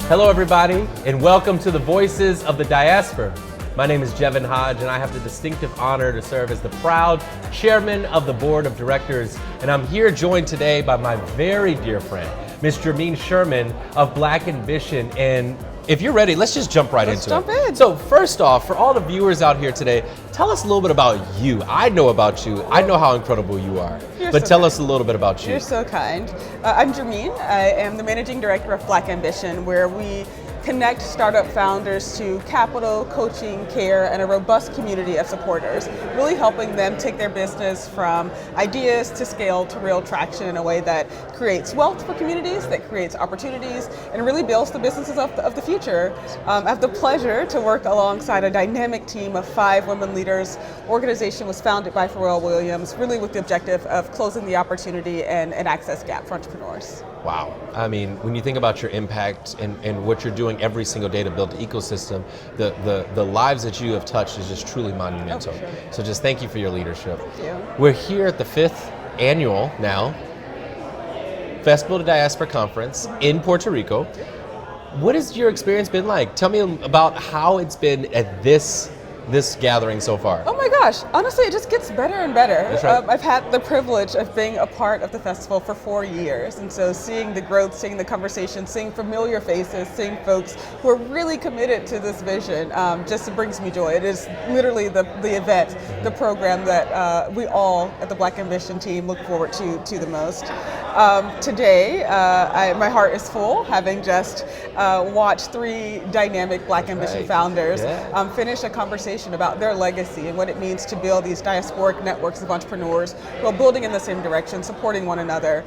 Hello everybody, and welcome to the Voices of the Diaspora. My name is Jevin Hodge, and I have the distinctive honor to serve as the proud chairman of the board of directors. And I'm here joined today by my very dear friend, Ms. Jermeen Sherman of Black Ambition. And if you're ready, let's just jump right into it. Let's jump in. So first off, for all the viewers out here today, tell us a little bit about you. I know about you. I know how incredible you are. But tell us a little bit about you. You're so kind. I'm Jermeen. I am the managing director of Black Ambition, where we connect startup founders to capital, coaching, care, and a robust community of supporters, really helping them take their business from ideas to scale to real traction in a way that creates wealth for communities, that creates opportunities, and really builds the businesses of the future. I have the pleasure to work alongside a dynamic team of 5 women leaders. Organization was founded by Pharrell Williams, really with the objective of closing the opportunity and access gap for entrepreneurs. Wow. I mean, when you think about your impact and what you're doing every single day to build the ecosystem, the lives that you have touched is just truly monumental. Oh, sure. So just thank you for your leadership. Thank you. We're here at the 5th annual now Festival to Diaspora Conference in Puerto Rico. What has your experience been like? Tell me about how it's been at this gathering so far. Oh my gosh, honestly, it just gets better and better. That's right. I've had the privilege of being a part of the festival for 4 years, and so seeing the growth, seeing the conversation, seeing familiar faces, seeing folks who are really committed to this vision just brings me joy. It is literally the event, the program that we all at the Black Ambition team look forward to the most. Today, my heart is full, having just watched 3 dynamic Black Ambition founders finish a conversation about their legacy and what it means to build these diasporic networks of entrepreneurs who are building in the same direction, supporting one another.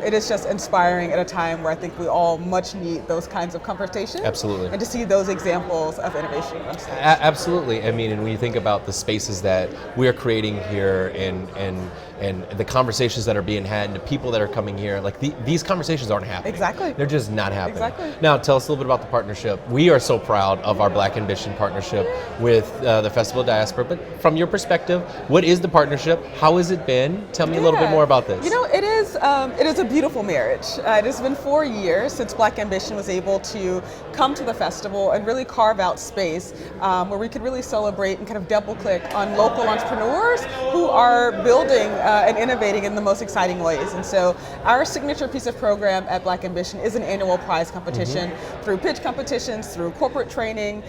It is just inspiring at a time where I think we all much need those kinds of conversations. Absolutely. And to see those examples of innovation on stage. Absolutely. I mean, and when you think about the spaces that we are creating here and the conversations that are being had and the people that are coming here, like these conversations aren't happening. Exactly. They're just not happening. Exactly. Now, tell us a little bit about the partnership. We are so proud of our Black Ambition partnership with the Festival of Diaspora, but from your perspective, what is the partnership? How has it been? Tell me a little bit more about this. You know, it is a beautiful marriage. It has been 4 years since Black Ambition was able to come to the festival and really carve out space where we could really celebrate and kind of double click on local entrepreneurs who are building and innovating in the most exciting ways. And so our signature piece of program at Black Ambition is an annual prize competition through pitch competitions, through corporate training,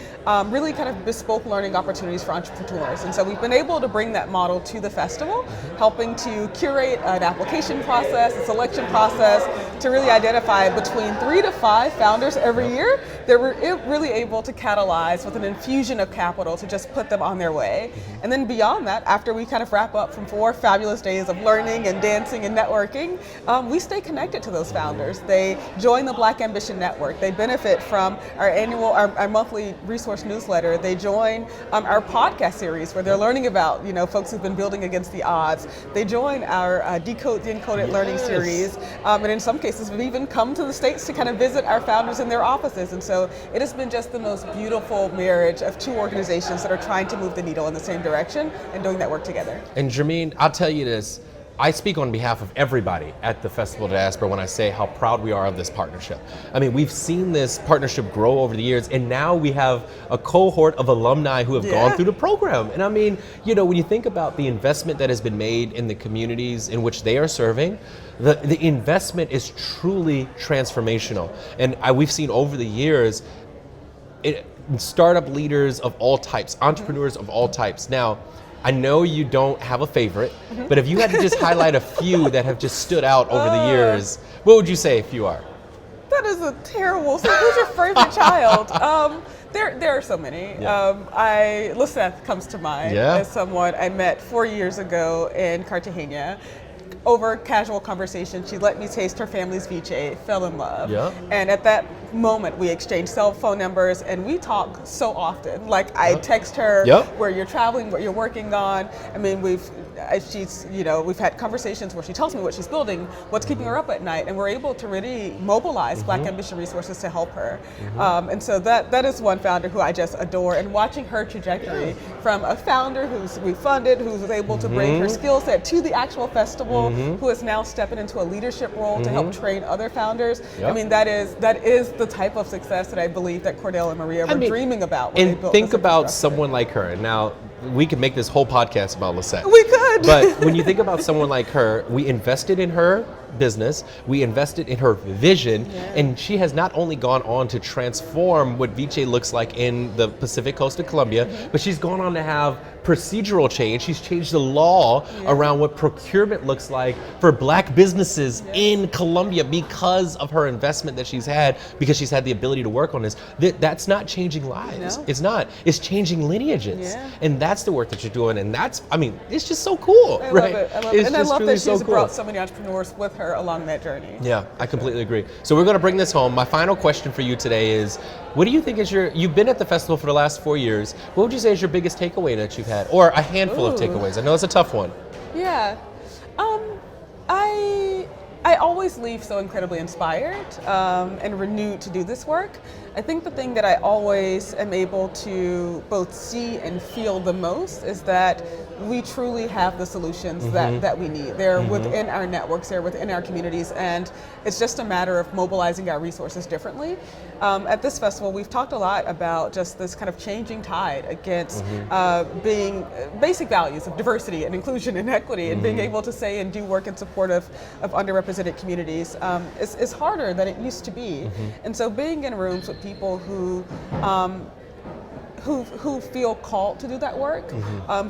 really kind of bespoke learning opportunities for entrepreneurs. And so we've been able to bring that model to the festival, helping to curate an application process, a selection process, to really identify between 3 to 5 founders every year that we're really able to catalyze with an infusion of capital to just put them on their way. And then beyond that, after we kind of wrap up from 4 fabulous days of learning and dancing and networking, we stay connected to those founders. They join the Black Ambition Network. They benefit from our monthly resource newsletter. They join our podcast series where they're learning about, folks who've been building against the odds. They join our Decode the Encoded learning series. And in some cases, we've even come to the States to kind of visit our founders in their offices. And so it has been just the most beautiful marriage of 2 organizations that are trying to move the needle in the same direction and doing that work together. And Jermeen, I'll tell you this, I speak on behalf of everybody at the Festival of Diaspora when I say how proud we are of this partnership. I mean, we've seen this partnership grow over the years, and now we have a cohort of alumni who have gone through the program. And I mean, when you think about the investment that has been made in the communities in which they are serving, the investment is truly transformational. And we've seen over the years, startup leaders of all types, entrepreneurs of all types. Now, I know you don't have a favorite, but if you had to just highlight a few that have just stood out over the years, what would you say a few are? That is a terrible. So who's your favorite child? There are so many. Liseth comes to mind as someone I met 4 years ago in Cartagena. Over casual conversation, she let me taste her family's ceviche, fell in love. And at that moment, we exchanged cell phone numbers, and we talk so often. Like, I text her where you're traveling, what you're working on. I mean, we've had conversations where she tells me what she's building, what's keeping her up at night, and we're able to really mobilize Black Ambition resources to help her. And so that is one founder who I just adore, and watching her trajectory from a founder we funded, who was able to bring her skill set to the actual festival, who is now stepping into a leadership role to help train other founders. Yep. I mean, that is the type of success that I believe that Cordell and Maria were dreaming about when they And built think this about infrastructure. someone like her. Now, we could make this whole podcast about Lisette. We could. But when you think about someone like her, we invested in her business, we invested in her vision, and she has not only gone on to transform what Viche looks like in the Pacific coast of Colombia, but she's gone on to have procedural change. She's changed the law around what procurement looks like for black businesses in Colombia because of her investment that she's had, because she's had the ability to work on this. That's not changing lives. No. It's not. It's changing lineages. Yeah. And that's the work that you're doing. And that's, I mean, it's just so cool. I right? love it. I love It's it. And I just love really that she's so brought cool. so many entrepreneurs with her along that journey. Yeah, I completely agree. So we're going to bring this home. My final question for you today is, what do you think is you've been at the festival for the last 4 years. What would you say is your biggest takeaway that you've had? Or a handful of takeaways? I know it's a tough one. Yeah. I always leave so incredibly inspired and renewed to do this work. I think the thing that I always am able to both see and feel the most is that we truly have the solutions that we need. They're within our networks, they're within our communities, and it's just a matter of mobilizing our resources differently. At this festival, we've talked a lot about just this kind of changing tide against being basic values of diversity and inclusion and equity, and being able to say and do work in support of underrepresented communities is harder than it used to be. And so being in rooms with people who feel called to do that work,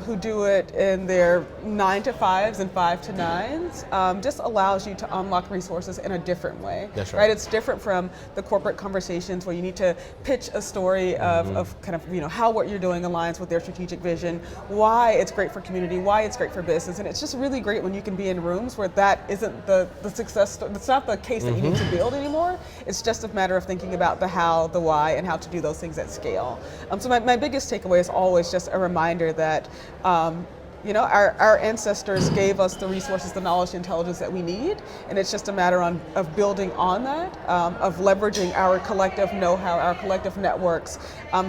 who do it in their 9 to 5s and 5 to 9s, just allows you to unlock resources in a different way. That's right. It's different from the corporate conversations where you need to pitch a story of kind of, how what you're doing aligns with their strategic vision, why it's great for community, why it's great for business. And it's just really great when you can be in rooms where that isn't the success story. It's not the case that you need to build anymore. It's just a matter of thinking about the how, the why, and how to do those things at scale. So my biggest takeaway is always just a reminder that our ancestors gave us the resources, the knowledge, the intelligence that we need, and it's just a matter of building on that, of leveraging our collective know-how, our collective networks,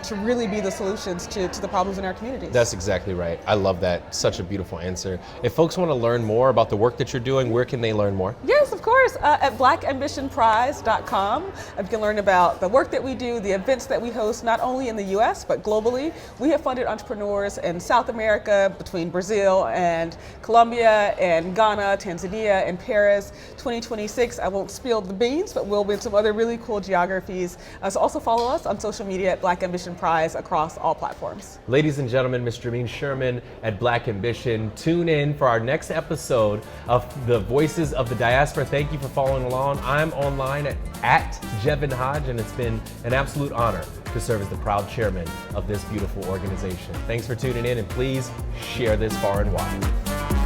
to really be the solutions to the problems in our communities. That's exactly right. I love that. Such a beautiful answer. If folks want to learn more about the work that you're doing, where can they learn more? Yes, of course. At blackambitionprize.com, you can learn about the work that we do, the events that we host, not only in the U.S., but globally. We have funded entrepreneurs in South America, between Brazil and Colombia and Ghana, Tanzania, and Paris. 2026, I won't spill the beans, but we'll be in some other really cool geographies. So also follow us on social media at Black Ambition Prize across all platforms. Ladies and gentlemen, Ms. Jermeen Sherman at Black Ambition. Tune in for our next episode of the Voices of the Diaspora. Thank you for following along. I'm online at Jevin Hodge, and it's been an absolute honor to serve as the proud chairman of this beautiful organization. Thanks for tuning in, and please share this far and wide.